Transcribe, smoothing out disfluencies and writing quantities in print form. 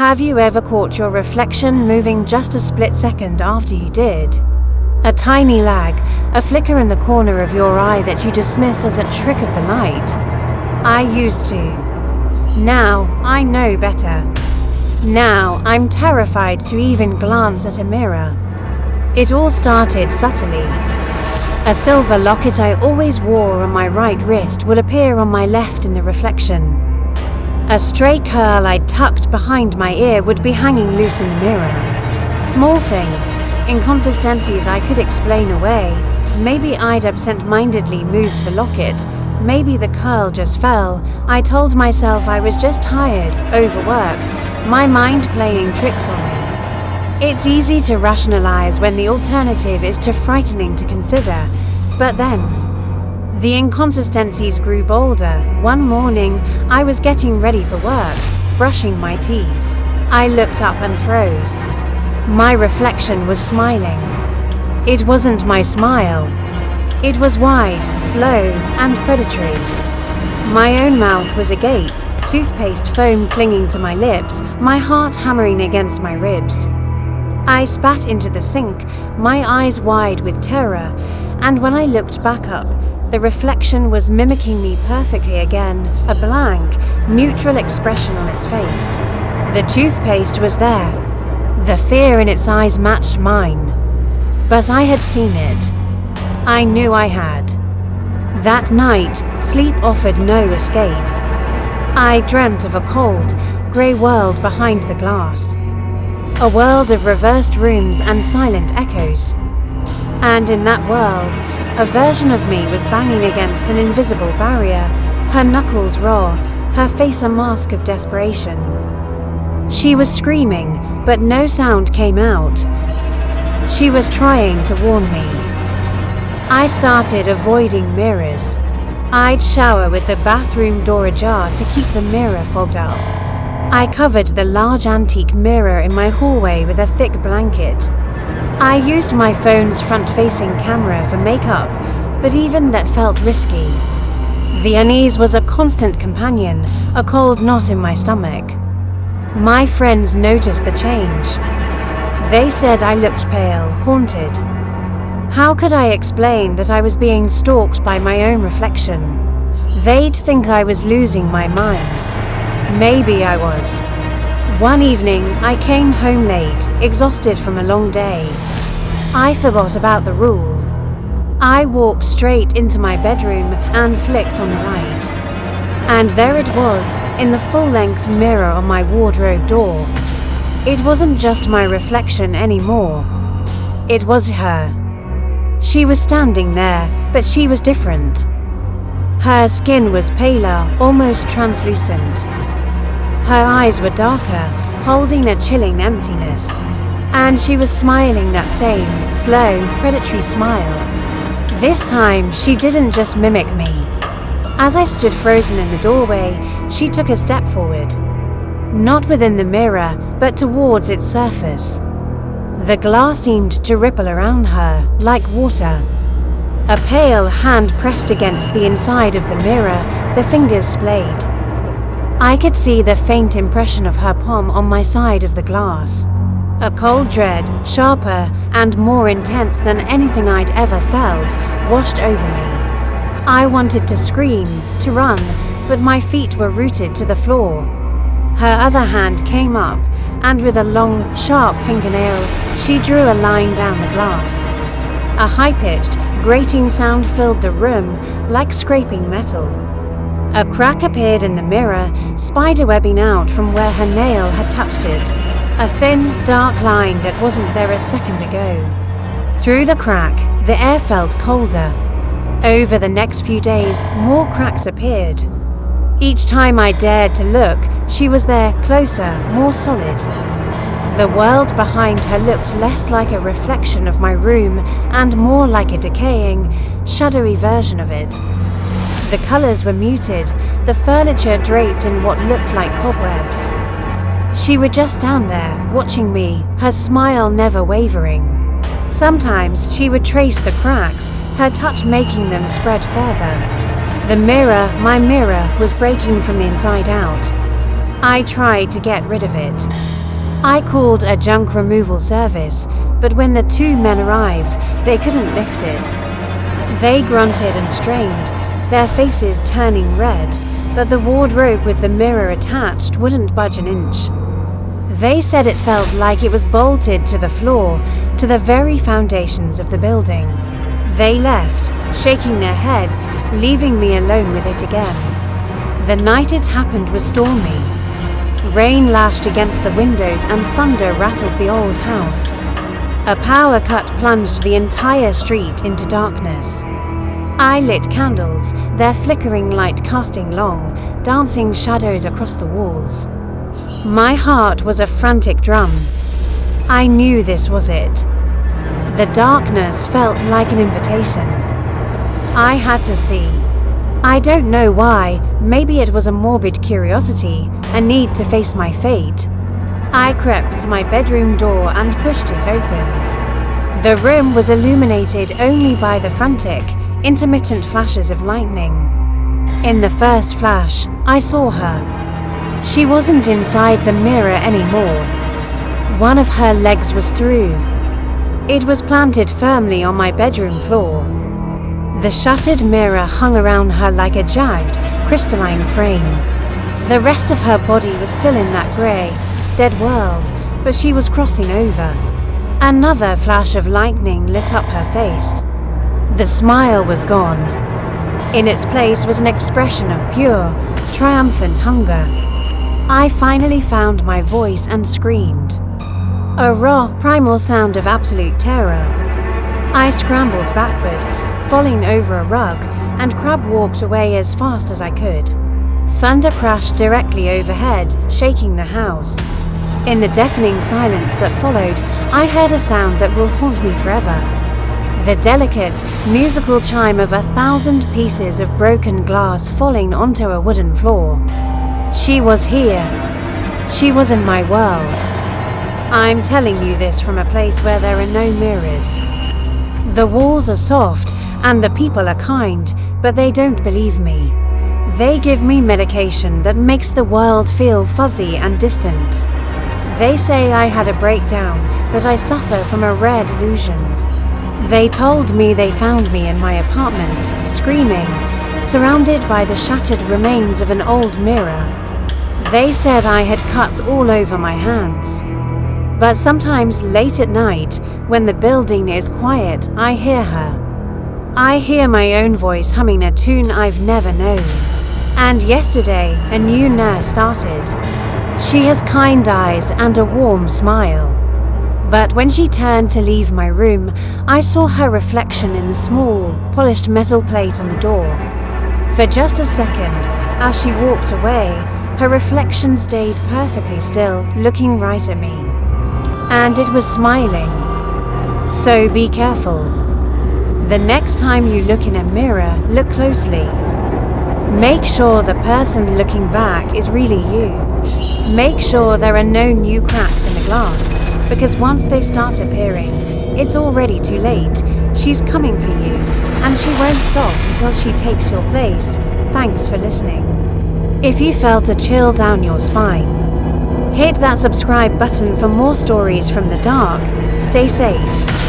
Have you ever caught your reflection moving just a split second after you did? A tiny lag, a flicker in the corner of your eye that you dismiss as a trick of the light. I used to. Now I know better. Now I'm terrified to even glance at a mirror. It all started subtly. A silver locket I always wore on my right wrist would appear on my left in the reflection. A stray curl I'd tucked behind my ear would be hanging loose in the mirror. Small things, inconsistencies I could explain away. Maybe I'd absent-mindedly moved the locket. Maybe the curl just fell. I told myself I was just tired, overworked, my mind playing tricks on me. It's easy to rationalize when the alternative is too frightening to consider. But then, the inconsistencies grew bolder. One morning, I was getting ready for work, brushing my teeth. I looked up and froze. My reflection was smiling. It wasn't my smile. It was wide, slow, and predatory. My own mouth was agape, toothpaste foam clinging to my lips, my heart hammering against my ribs. I spat into the sink, my eyes wide with terror, and when I looked back up, the reflection was mimicking me perfectly again, a blank, neutral expression on its face. The toothpaste was there. The fear in its eyes matched mine. But I had seen it. I knew I had. That night, sleep offered no escape. I dreamt of a cold, grey world behind the glass. A world of reversed rooms and silent echoes. And in that world, a version of me was banging against an invisible barrier, her knuckles raw, her face a mask of desperation. She was screaming, but no sound came out. She was trying to warn me. I started avoiding mirrors. I'd shower with the bathroom door ajar to keep the mirror fogged up. I covered the large antique mirror in my hallway with a thick blanket. I used my phone's front-facing camera for makeup, but even that felt risky. The unease was a constant companion, a cold knot in my stomach. My friends noticed the change. They said I looked pale, haunted. How could I explain that I was being stalked by my own reflection? They'd think I was losing my mind. Maybe I was. One evening, I came home late, exhausted from a long day. I forgot about the rule. I walked straight into my bedroom and flicked on the light. And there it was, in the full-length mirror on my wardrobe door. It wasn't just my reflection anymore. It was her. She was standing there, but she was different. Her skin was paler, almost translucent. Her eyes were darker, holding a chilling emptiness. And she was smiling that same, slow, predatory smile. This time, she didn't just mimic me. As I stood frozen in the doorway, she took a step forward. Not within the mirror, but towards its surface. The glass seemed to ripple around her, like water. A pale hand pressed against the inside of the mirror, the fingers splayed. I could see the faint impression of her palm on my side of the glass. A cold dread, sharper and more intense than anything I'd ever felt, washed over me. I wanted to scream, to run, but my feet were rooted to the floor. Her other hand came up, and with a long, sharp fingernail, she drew a line down the glass. A high-pitched, grating sound filled the room, like scraping metal. A crack appeared in the mirror, spiderwebbing out from where her nail had touched it. A thin, dark line that wasn't there a second ago. Through the crack, the air felt colder. Over the next few days, more cracks appeared. Each time I dared to look, she was there, closer, more solid. The world behind her looked less like a reflection of my room and more like a decaying, shadowy version of it. The colours were muted, the furniture draped in what looked like cobwebs. She would just stand there, watching me, her smile never wavering. Sometimes she would trace the cracks, her touch making them spread further. The mirror, my mirror, was breaking from the inside out. I tried to get rid of it. I called a junk removal service, but when the two men arrived, they couldn't lift it. They grunted and strained, their faces turning red, but the wardrobe with the mirror attached wouldn't budge an inch. They said it felt like it was bolted to the floor, to the very foundations of the building. They left, shaking their heads, leaving me alone with it again. The night it happened was stormy. Rain lashed against the windows and thunder rattled the old house. A power cut plunged the entire street into darkness. I lit candles, their flickering light casting long, dancing shadows across the walls. My heart was a frantic drum. I knew this was it. The darkness felt like an invitation. I had to see. I don't know why, maybe it was a morbid curiosity, a need to face my fate. I crept to my bedroom door and pushed it open. The room was illuminated only by the frantic, intermittent flashes of lightning. In the first flash, I saw her. She wasn't inside the mirror anymore. One of her legs was through. It was planted firmly on my bedroom floor. The shattered mirror hung around her like a jagged, crystalline frame. The rest of her body was still in that grey, dead world, but she was crossing over. Another flash of lightning lit up her face. The smile was gone. In its place was an expression of pure, triumphant hunger. I finally found my voice and screamed. A raw, primal sound of absolute terror. I scrambled backward, falling over a rug, and crab walked away as fast as I could. Thunder crashed directly overhead, shaking the house. In the deafening silence that followed, I heard a sound that will haunt me forever. The delicate, musical chime of 1,000 pieces of broken glass falling onto a wooden floor. She was here. She was in my world. I'm telling you this from a place where there are no mirrors. The walls are soft and the people are kind, but they don't believe me. They give me medication that makes the world feel fuzzy and distant. They say I had a breakdown, that I suffer from a rare delusion. They told me they found me in my apartment, screaming, surrounded by the shattered remains of an old mirror. They said I had cuts all over my hands. But sometimes late at night, when the building is quiet, I hear her. I hear my own voice humming a tune I've never known. And yesterday, a new nurse started. She has kind eyes and a warm smile. But when she turned to leave my room, I saw her reflection in the small, polished metal plate on the door. For just a second, as she walked away, her reflection stayed perfectly still, looking right at me. And it was smiling. So be careful. The next time you look in a mirror, look closely. Make sure the person looking back is really you. Make sure there are no new cracks in the glass, because once they start appearing, it's already too late. She's coming for you, and she won't stop until she takes your place. Thanks for listening. If you felt a chill down your spine, hit that subscribe button for more stories from the dark. Stay safe.